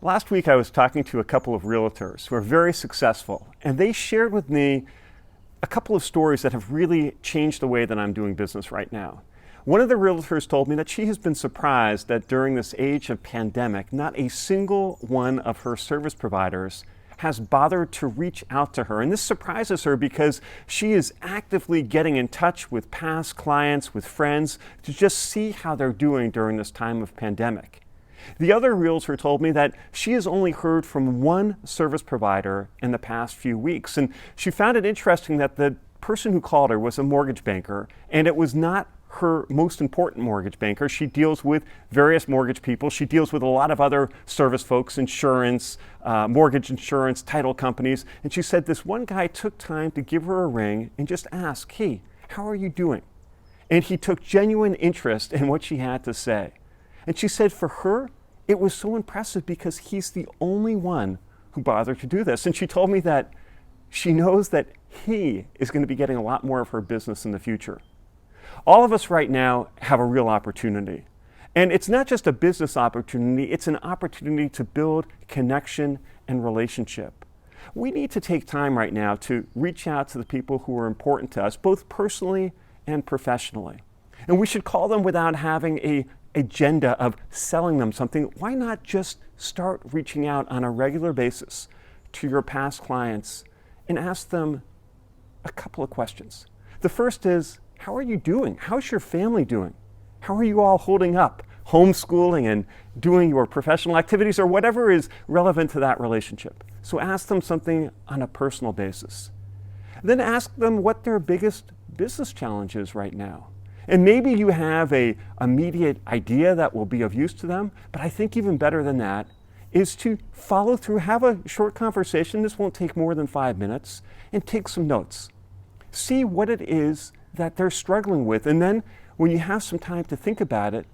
Last week I was talking to a couple of realtors who are very successful, and they shared with me a couple of stories that have really changed the way that I'm doing business right now. One of the realtors told me that she has been surprised that during this age of pandemic, not a single one of her service providers has bothered to reach out to her. And this surprises her because she is actively getting in touch with past clients, with friends, to just see how they're doing during this time of pandemic. The other realtor told me that she has only heard from one service provider in the past few weeks, and she found it interesting that the person who called her was a mortgage banker, and it was not her most important mortgage banker. She deals with various mortgage people. She deals with a lot of other service folks, insurance, mortgage insurance, title companies, and she said this one guy took time to give her a ring and just ask, "Hey, how are you doing?" And he took genuine interest in what she had to say. And she said for her, it was so impressive because he's the only one who bothered to do this. And she told me that she knows that he is going to be getting a lot more of her business in the future. All of us right now have a real opportunity. And it's not just a business opportunity, it's an opportunity to build connection and relationship. We need to take time right now to reach out to the people who are important to us, both personally and professionally. And we should call them without having an agenda of selling them something. Why not just start reaching out on a regular basis to your past clients and ask them a couple of questions? The first is, how are you doing? How's your family doing? How are you all holding up? Homeschooling and doing your professional activities or whatever is relevant to that relationship. So ask them something on a personal basis. Then ask them what their biggest business challenge is right now. And maybe you have an immediate idea that will be of use to them, but I think even better than that is to follow through, have a short conversation. This won't take more than 5 minutes, and take some notes. See what it is that they're struggling with. And then when you have some time to think about it,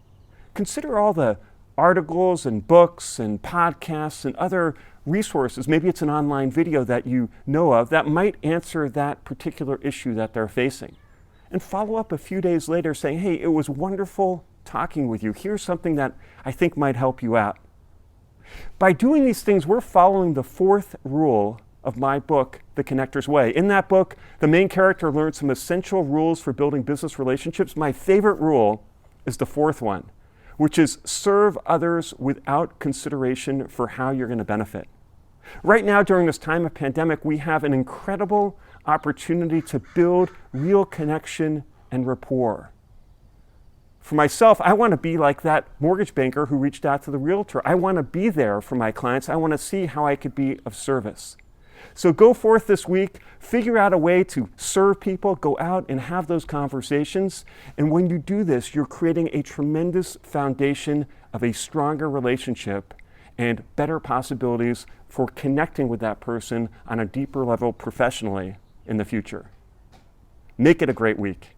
consider all the articles and books and podcasts and other resources. Maybe it's an online video that you know of that might answer that particular issue that they're facing. And follow up a few days later saying, "Hey, it was wonderful talking with you. Here's something that I think might help you out." By doing these things, we're following the fourth rule of my book, The Connector's Way. In that book, the main character learns some essential rules for building business relationships. My favorite rule is the fourth one, which is serve others without consideration for how you're going to benefit. Right now, during this time of pandemic, we have an incredible opportunity to build real connection and rapport. For myself, I want to be like that mortgage banker who reached out to the realtor. I want to be there for my clients. I want to see how I could be of service. So go forth this week, figure out a way to serve people, go out and have those conversations. And when you do this, you're creating a tremendous foundation of a stronger relationship and better possibilities for connecting with that person on a deeper level professionally in the future. Make it a great week.